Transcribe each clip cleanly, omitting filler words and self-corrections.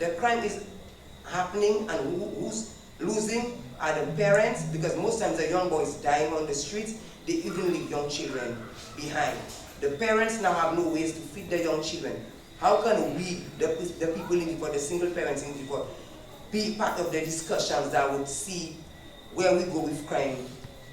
the crime is happening, and who's losing are the parents, because most times the young boys dying on the streets, they even leave young children behind. The parents now have no ways to feed their young children. How can we, the people in Vieux Fort, the single parents in Vieux Fort, be part of the discussions that would see where we go with crime,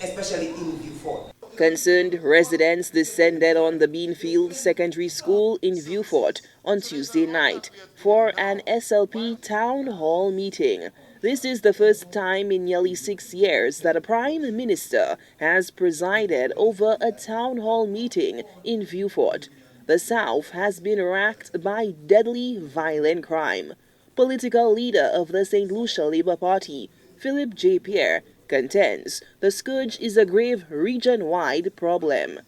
especially in Vieux Fort? Concerned residents descended on the Beanfield Secondary School in Vieux Fort on Tuesday night for an SLP Townhall meeting. This is the first time in nearly 6 years that a Prime Minister has presided over a town hall meeting in Vieux Fort. The South has been racked by deadly violent crime. Political leader of the Saint Lucia Labour Party, Philip J. Pierre, contends the scourge is a grave region-wide problem.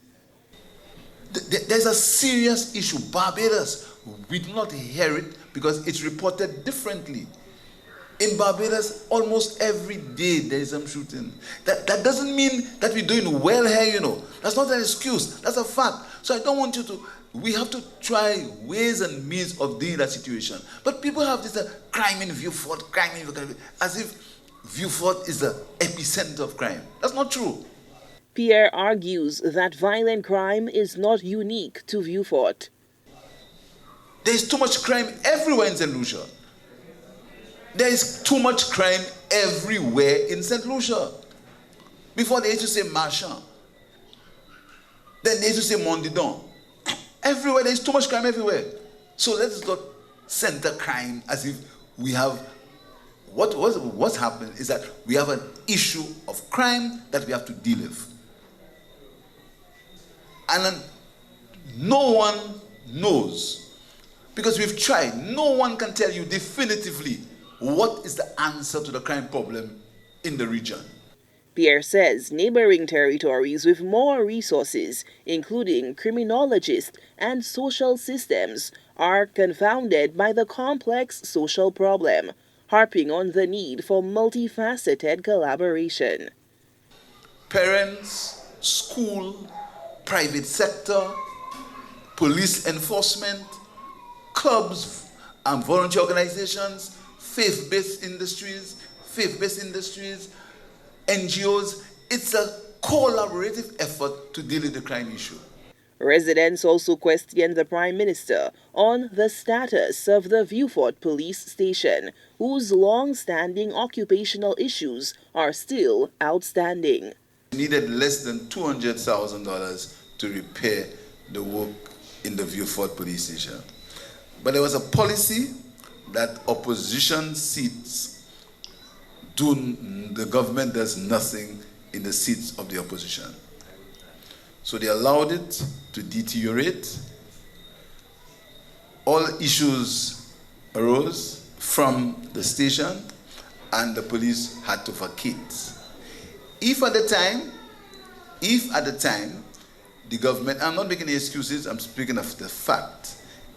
There's a serious issue. Barbados, we do not hear it because it's reported differently. In Barbados, almost every day there is some shooting. That doesn't mean that we're doing well here, That's not an excuse. That's a fact. So I don't want you to... We have to try ways and means of dealing with that situation. But people have this crime in Vieux Fort, crime in Vieux Fort, as if Vieux Fort is the epicenter of crime. That's not true. Pierre argues that violent crime is not unique to Vieux Fort. There's too much crime everywhere in Saint Lucia. There is too much crime everywhere in Saint Lucia. Before they used to say Marchand. Then they used to say Mondidon. Everywhere, there is too much crime everywhere. So let's not center crime as if we have... What's happened is that we have an issue of crime that we have to deal with. And no one knows, because we've tried, no one can tell you definitively what is the answer to the crime problem in the region. Pierre says neighboring territories with more resources, including criminologists and social systems, are confounded by the complex social problem, harping on the need for multifaceted collaboration. Parents, school, private sector, police enforcement, clubs and volunteer organizations, faith-based industries, NGOs. It's a collaborative effort to deal with the crime issue. Residents also questioned the Prime Minister on the status of the Vieux Fort police station, whose long-standing occupational issues are still outstanding. We needed less than $200,000 to repair the work in the Vieux Fort police station. But there was a policy that opposition seats the government does nothing in the seats of the opposition. So they allowed it to deteriorate. All issues arose from the station and the police had to vacate. If at the time, the government, I'm not making any excuses, I'm speaking of the fact.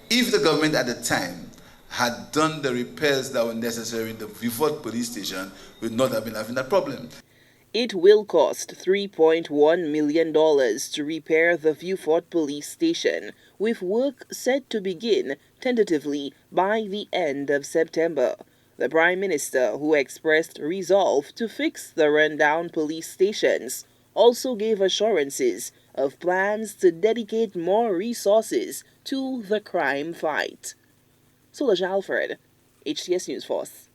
If the government at the time had done the repairs that were necessary in the Vieux Fort police station, we would not have been having that problem. It will cost $3.1 million to repair the Vieux Fort police station, with work set to begin tentatively by the end of September. The Prime Minister, who expressed resolve to fix the rundown police stations, also gave assurances of plans to dedicate more resources to the crime fight. Solange Alfred, HTS News Force.